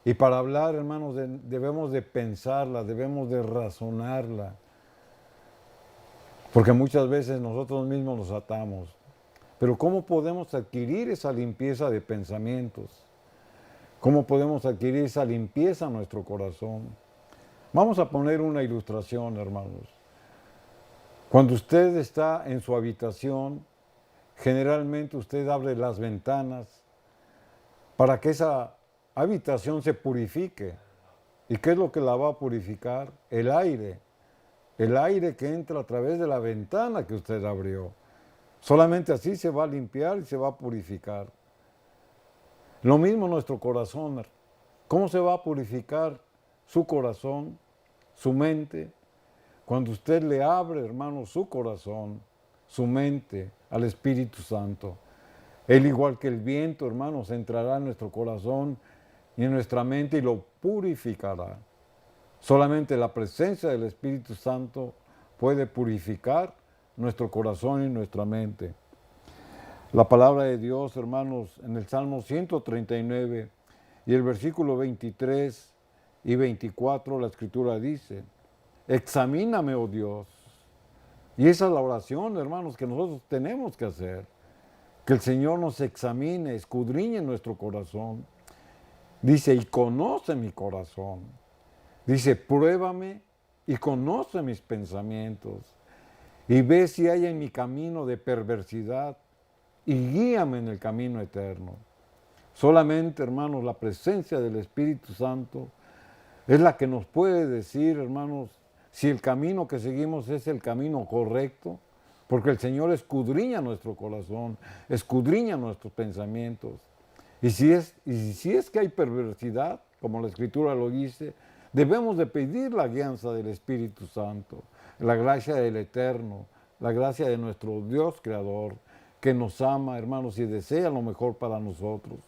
[SPEAKER 3] Y para hablar, hermanos, debemos de pensarla, debemos de razonarla. Porque muchas veces nosotros mismos nos atamos. Pero ¿cómo podemos adquirir esa limpieza de pensamientos? ¿Cómo podemos adquirir esa limpieza en nuestro corazón? Vamos a poner una ilustración, hermanos. Cuando usted está en su habitación, generalmente usted abre las ventanas para que esa habitación se purifique. ¿Y qué es lo que la va a purificar? El aire. El aire que entra a través de la ventana que usted abrió. Solamente así se va a limpiar y se va a purificar. Lo mismo nuestro corazón. ¿Cómo se va a purificar su corazón, su mente? Cuando usted le abre, hermano, su corazón, su mente al Espíritu Santo. Él, igual que el viento, hermanos, entrará en nuestro corazón y en nuestra mente y lo purificará. Solamente la presencia del Espíritu Santo puede purificar nuestro corazón y nuestra mente. La palabra de Dios, hermanos, en el Salmo 139 y el versículo 23 y 24, la Escritura dice, examíname, oh Dios. Y esa es la oración, hermanos, que nosotros tenemos que hacer. Que el Señor nos examine, escudriñe nuestro corazón. Dice, y conoce mi corazón. Dice, pruébame y conoce mis pensamientos. Y ve si hay en mi camino de perversidad y guíame en el camino eterno. Solamente, hermanos, la presencia del Espíritu Santo es la que nos puede decir, hermanos, si el camino que seguimos es el camino correcto, porque el Señor escudriña nuestro corazón, escudriña nuestros pensamientos. Y si es que hay perversidad, como la Escritura lo dice, debemos de pedir la guianza del Espíritu Santo, la gracia del Eterno, la gracia de nuestro Dios Creador, que nos ama, hermanos, y desea lo mejor para nosotros.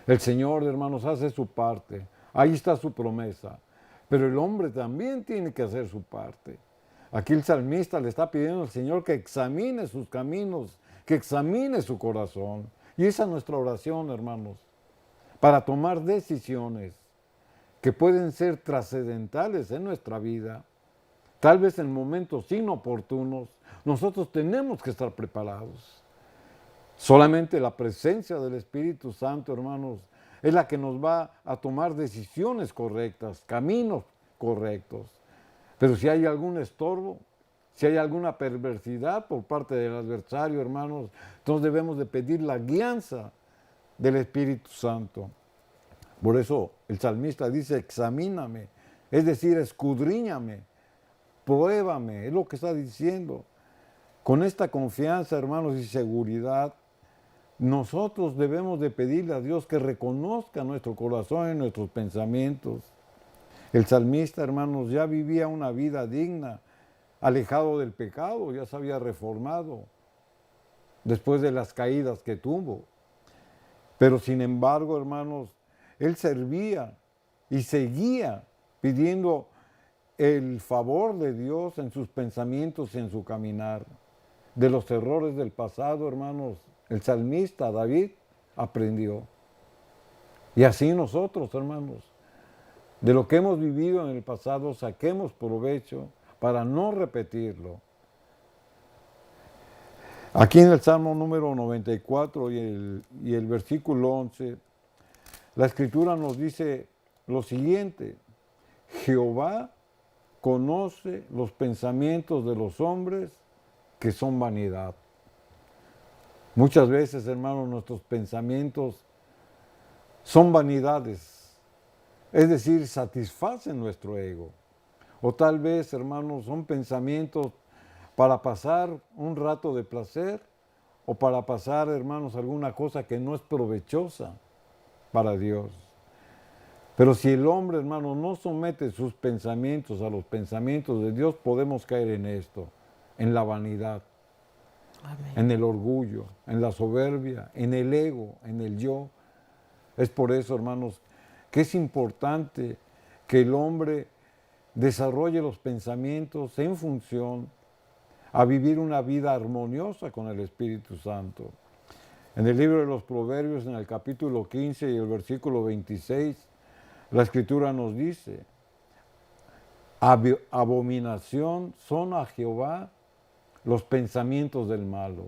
[SPEAKER 3] El Señor, hermanos, hace su parte. Ahí está su promesa. Pero el hombre también tiene que hacer su parte. Aquí el salmista le está pidiendo al Señor que examine sus caminos, que examine su corazón. Y esa es nuestra oración, hermanos, para tomar decisiones que pueden ser trascendentales en nuestra vida. Tal vez en momentos inoportunos, nosotros tenemos que estar preparados. Solamente la presencia del Espíritu Santo, hermanos, es la que nos va a tomar decisiones correctas, caminos correctos. Pero si hay algún estorbo, si hay alguna perversidad por parte del adversario, hermanos, entonces debemos de pedir la guianza del Espíritu Santo. Por eso el salmista dice, examíname, es decir, escudriñame, pruébame, es lo que está diciendo. Con esta confianza, hermanos, y seguridad, nosotros debemos de pedirle a Dios que reconozca nuestro corazón y nuestros pensamientos. El salmista, hermanos, ya vivía una vida digna, alejado del pecado, ya se había reformado después de las caídas que tuvo. Pero sin embargo, hermanos, él servía y seguía pidiendo el favor de Dios en sus pensamientos y en su caminar. De los errores del pasado, hermanos, el salmista David aprendió. Y así nosotros, hermanos, de lo que hemos vivido en el pasado, saquemos provecho para no repetirlo. Aquí en el Salmo número 94 y el versículo 11, la Escritura nos dice lo siguiente: Jehová conoce los pensamientos de los hombres, que son vanidad. Muchas veces, hermanos, nuestros pensamientos son vanidades, es decir, satisfacen nuestro ego. O tal vez, hermanos, son pensamientos para pasar un rato de placer o para pasar, hermanos, alguna cosa que no es provechosa para Dios. Pero si el hombre, hermano, no somete sus pensamientos a los pensamientos de Dios, podemos caer en esto, en la vanidad,
[SPEAKER 2] Amén.
[SPEAKER 3] en el orgullo, en la soberbia, en el ego, en el yo. Es por eso, hermanos, que es importante que el hombre desarrolle los pensamientos en función a vivir una vida armoniosa con el Espíritu Santo. En el libro de los Proverbios, en el capítulo 15 y el versículo 26, la Escritura nos dice: abominación son a Jehová los pensamientos del malo,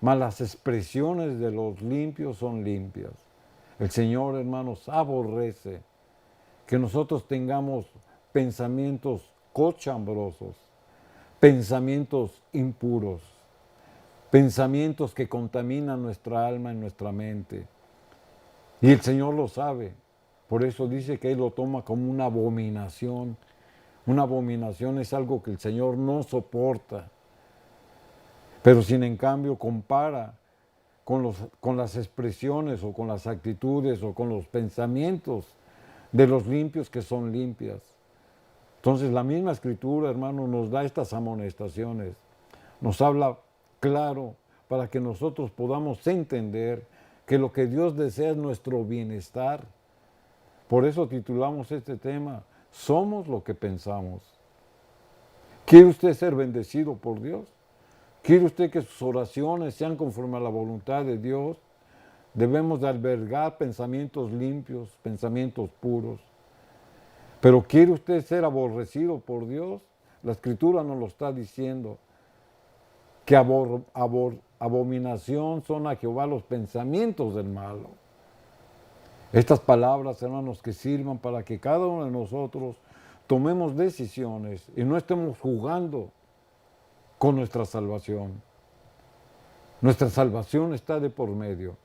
[SPEAKER 3] mas las expresiones de los limpios son limpias. El Señor, hermanos, aborrece que nosotros tengamos pensamientos cochambrosos, pensamientos impuros, pensamientos que contaminan nuestra alma y nuestra mente. Y el Señor lo sabe. Por eso dice que Él lo toma como una abominación. Una abominación es algo que el Señor no soporta. Pero sin en cambio compara con las expresiones o con las actitudes o con los pensamientos de los limpios, que son limpias. Entonces la misma Escritura, hermano, nos da estas amonestaciones. Nos habla claro para que nosotros podamos entender que lo que Dios desea es nuestro bienestar. Por eso titulamos este tema: somos lo que pensamos. ¿Quiere usted ser bendecido por Dios? ¿Quiere usted que sus oraciones sean conforme a la voluntad de Dios? Debemos de albergar pensamientos limpios, pensamientos puros. Pero ¿quiere usted ser aborrecido por Dios? La Escritura nos lo está diciendo, que abominación son a Jehová los pensamientos del malo. Estas palabras, hermanos, que sirvan para que cada uno de nosotros tomemos decisiones y no estemos jugando con nuestra salvación. Nuestra salvación está de por medio.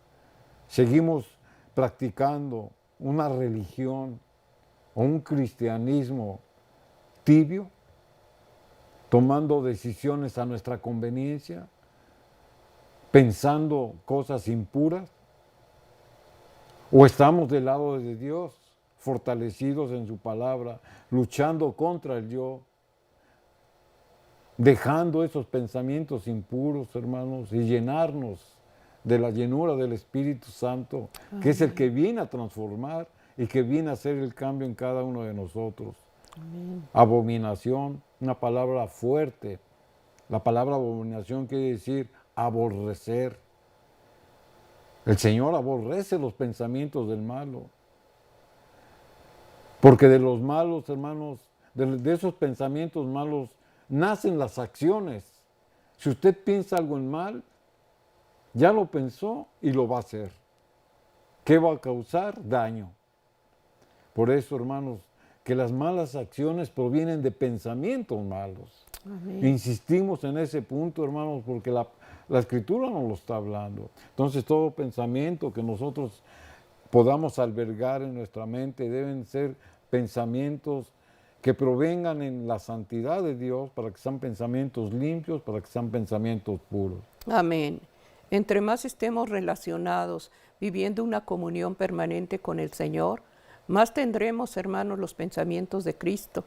[SPEAKER 3] Seguimos practicando una religión o un cristianismo tibio, tomando decisiones a nuestra conveniencia, pensando cosas impuras, o estamos del lado de Dios, fortalecidos en su palabra, luchando contra el yo, dejando esos pensamientos impuros, hermanos, y llenarnos de la llenura del Espíritu Santo, que es el que viene a transformar y que viene a hacer el cambio en cada uno de nosotros.
[SPEAKER 2] Amén.
[SPEAKER 3] Abominación, una palabra fuerte. La palabra abominación quiere decir aborrecer. El Señor aborrece los pensamientos del malo. Porque de los malos, hermanos, de esos pensamientos malos, nacen las acciones. Si usted piensa algo en mal, ya lo pensó y lo va a hacer. ¿Qué va a causar? Daño. Por eso, hermanos, que las malas acciones provienen de pensamientos malos.
[SPEAKER 2] Amén.
[SPEAKER 3] Insistimos en ese punto, hermanos, porque la Escritura nos lo está hablando. Entonces, todo pensamiento que nosotros podamos albergar en nuestra mente deben ser pensamientos que provengan en la santidad de Dios, para que sean pensamientos limpios, para que sean pensamientos puros.
[SPEAKER 2] Amén. Entre más estemos relacionados, viviendo una comunión permanente con el Señor, más tendremos, hermanos, los pensamientos de Cristo.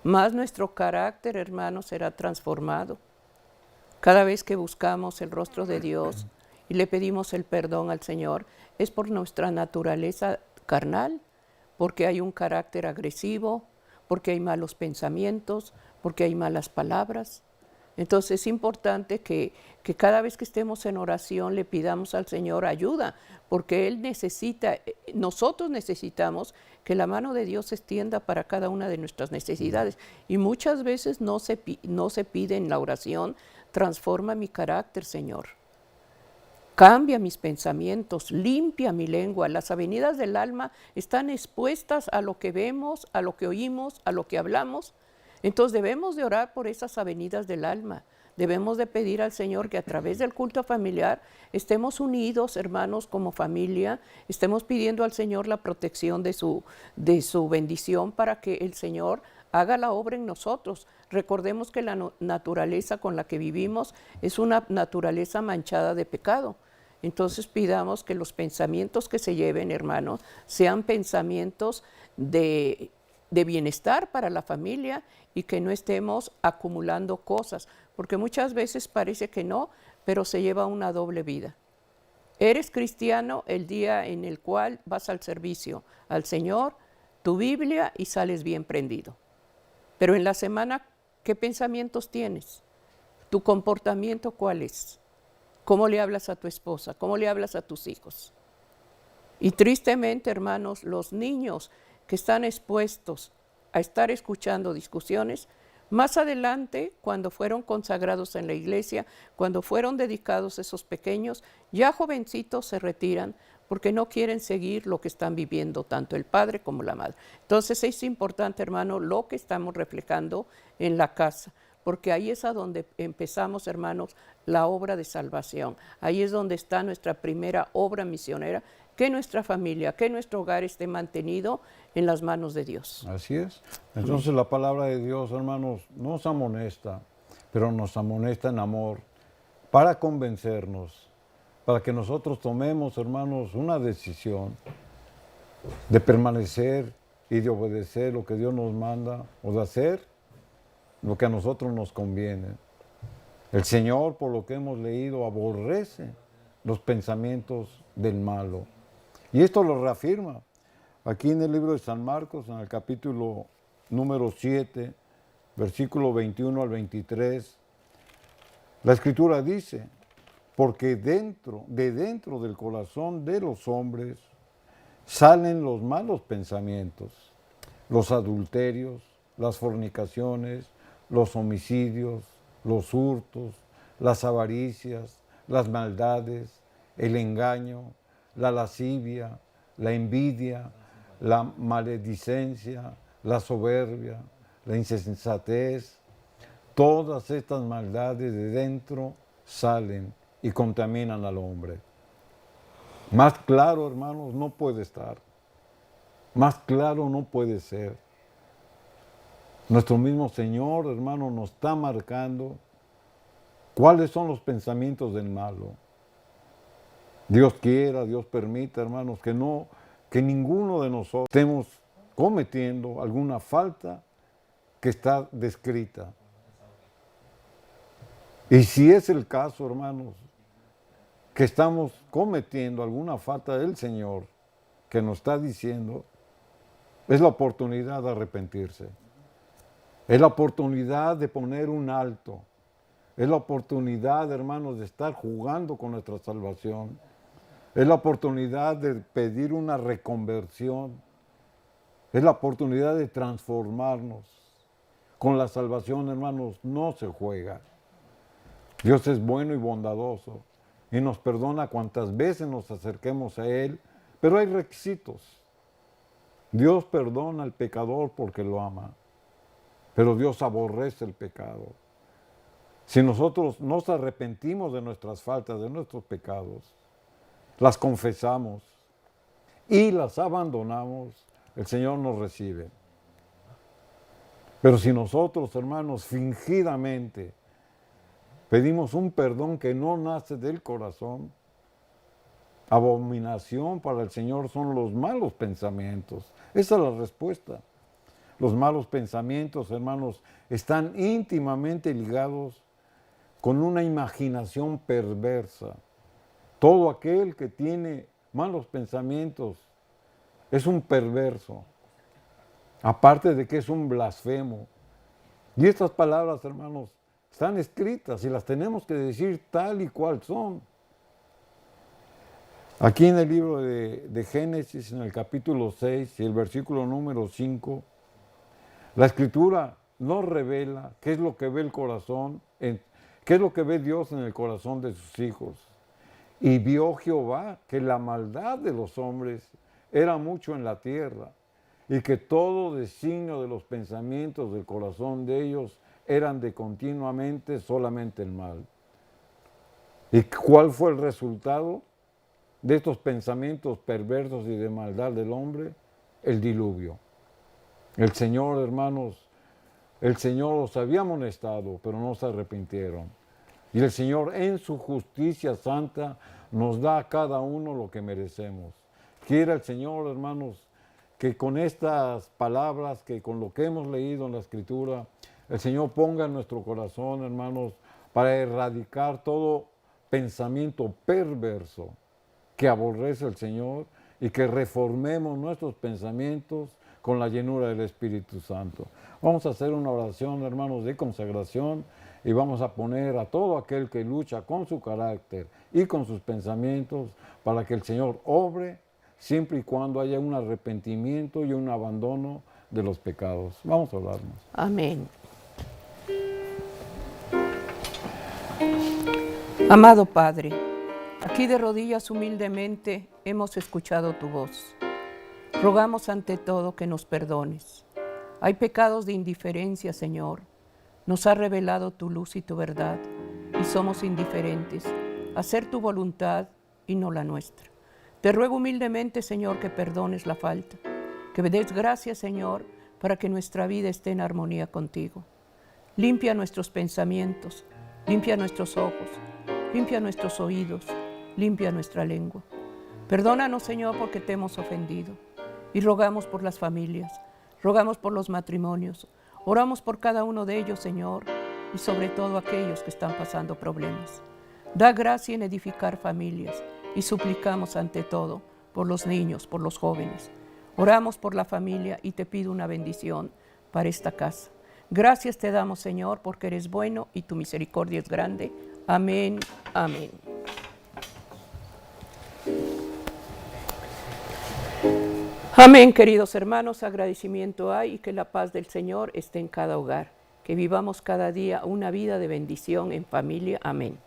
[SPEAKER 2] Más nuestro carácter, hermanos, será transformado. Cada vez que buscamos el rostro de Dios y le pedimos el perdón al Señor, es por nuestra naturaleza carnal, porque hay un carácter agresivo, porque hay malos pensamientos, porque hay malas palabras. Entonces es importante que cada vez que estemos en oración le pidamos al Señor ayuda, porque Él necesita, nosotros necesitamos que la mano de Dios se extienda para cada una de nuestras necesidades. Y muchas veces no se pide en la oración, transforma mi carácter, Señor. Cambia mis pensamientos, limpia mi lengua. Las avenidas del alma están expuestas a lo que vemos, a lo que oímos, a lo que hablamos. Entonces debemos de orar por esas avenidas del alma. Debemos de pedir al Señor que a través del culto familiar estemos unidos, hermanos, como familia. Estemos pidiendo al Señor la protección de su bendición para que el Señor haga la obra en nosotros. Recordemos que la naturaleza con la que vivimos es una naturaleza manchada de pecado. Entonces pidamos que los pensamientos que se lleven, hermanos, sean pensamientos de bienestar para la familia y que no estemos acumulando cosas, porque muchas veces parece que no, pero se lleva una doble vida. Eres cristiano el día en el cual vas al servicio al Señor, tu Biblia y sales bien prendido. Pero en la semana, ¿qué pensamientos tienes? ¿Tu comportamiento cuál es? ¿Cómo le hablas a tu esposa? ¿Cómo le hablas a tus hijos? Y tristemente, hermanos, los niños que están expuestos a estar escuchando discusiones, más adelante, cuando fueron consagrados en la iglesia, cuando fueron dedicados esos pequeños, ya jovencitos se retiran porque no quieren seguir lo que están viviendo tanto el padre como la madre. Entonces es importante, hermano, lo que estamos reflejando en la casa, porque ahí es a donde empezamos, hermanos, la obra de salvación. Ahí es donde está nuestra primera obra misionera, que nuestra familia, que nuestro hogar esté mantenido en las manos de Dios.
[SPEAKER 3] Así es. Entonces la palabra de Dios, hermanos, nos amonesta, pero nos amonesta en amor, para convencernos, para que nosotros tomemos, hermanos, una decisión de permanecer y de obedecer lo que Dios nos manda, o de hacer lo que a nosotros nos conviene. El Señor, por lo que hemos leído, aborrece los pensamientos del malo. Y esto lo reafirma aquí en el libro de San Marcos, en el capítulo número 7, versículo 21 al 23. La Escritura dice, porque dentro del corazón de los hombres salen los malos pensamientos, los adulterios, las fornicaciones, los homicidios, los hurtos, las avaricias, las maldades, el engaño, la lascivia, la envidia, la maledicencia, la soberbia, la insensatez. Todas estas maldades de dentro salen y contaminan al hombre. Más claro, hermanos, no puede estar. Más claro no puede ser. Nuestro mismo Señor, hermano, nos está marcando cuáles son los pensamientos del malo. Dios quiera, Dios permita, hermanos, que ninguno de nosotros estemos cometiendo alguna falta que está descrita. Y si es el caso, hermanos, que estamos cometiendo alguna falta del Señor que nos está diciendo, es la oportunidad de arrepentirse. Es la oportunidad de poner un alto. Es la oportunidad, hermanos, de estar jugando con nuestra salvación. Es la oportunidad de pedir una reconversión. Es la oportunidad de transformarnos. Con la salvación, hermanos, no se juega. Dios es bueno y bondadoso y nos perdona cuantas veces nos acerquemos a Él, pero hay requisitos. Dios perdona al pecador porque lo ama, pero Dios aborrece el pecado. Si nosotros nos arrepentimos de nuestras faltas, de nuestros pecados, las confesamos y las abandonamos, el Señor nos recibe. Pero si nosotros, hermanos, fingidamente pedimos un perdón que no nace del corazón, abominación para el Señor son los malos pensamientos. Esa es la respuesta. Los malos pensamientos, hermanos, están íntimamente ligados con una imaginación perversa. Todo aquel que tiene malos pensamientos es un perverso, aparte de que es un blasfemo. Y estas palabras, hermanos, están escritas y las tenemos que decir tal y cual son. Aquí en el libro de Génesis, en el capítulo 6 y el versículo número 5, la Escritura nos revela qué es lo que ve el corazón, qué es lo que ve Dios en el corazón de sus hijos. Y vio Jehová que la maldad de los hombres era mucho en la tierra, y que todo designio de los pensamientos del corazón de ellos eran de continuamente solamente el mal. ¿Y cuál fue el resultado de estos pensamientos perversos y de maldad del hombre? El diluvio. El Señor, hermanos, el Señor los había amonestado, pero no se arrepintieron. Y el Señor en su justicia santa nos da a cada uno lo que merecemos. Quiera el Señor, hermanos, que con estas palabras, que con lo que hemos leído en la Escritura, el Señor ponga en nuestro corazón, hermanos, para erradicar todo pensamiento perverso que aborrece el Señor y que reformemos nuestros pensamientos con la llenura del Espíritu Santo. Vamos a hacer una oración, hermanos, de consagración y vamos a poner a todo aquel que lucha con su carácter y con sus pensamientos para que el Señor obre siempre y cuando haya un arrepentimiento y un abandono de los pecados. Vamos a orarnos.
[SPEAKER 2] Amén. Amado Padre, aquí de rodillas humildemente hemos escuchado tu voz. Rogamos ante todo que nos perdones. Hay pecados de indiferencia, Señor. Nos ha revelado tu luz y tu verdad, y somos indiferentes a hacer tu voluntad y no la nuestra. Te ruego humildemente, Señor, que perdones la falta, que me des gracias, Señor, para que nuestra vida esté en armonía contigo. Limpia nuestros pensamientos, limpia nuestros ojos, limpia nuestros oídos, limpia nuestra lengua. Perdónanos, Señor, porque te hemos ofendido. Y rogamos por las familias, rogamos por los matrimonios, oramos por cada uno de ellos, Señor, y sobre todo aquellos que están pasando problemas. Da gracia en edificar familias y suplicamos ante todo por los niños, por los jóvenes. Oramos por la familia y te pido una bendición para esta casa. Gracias te damos, Señor, porque eres bueno y tu misericordia es grande. Amén, amén. Amén, queridos hermanos, agradecimiento hay y que la paz del Señor esté en cada hogar. Que vivamos cada día una vida de bendición en familia. Amén.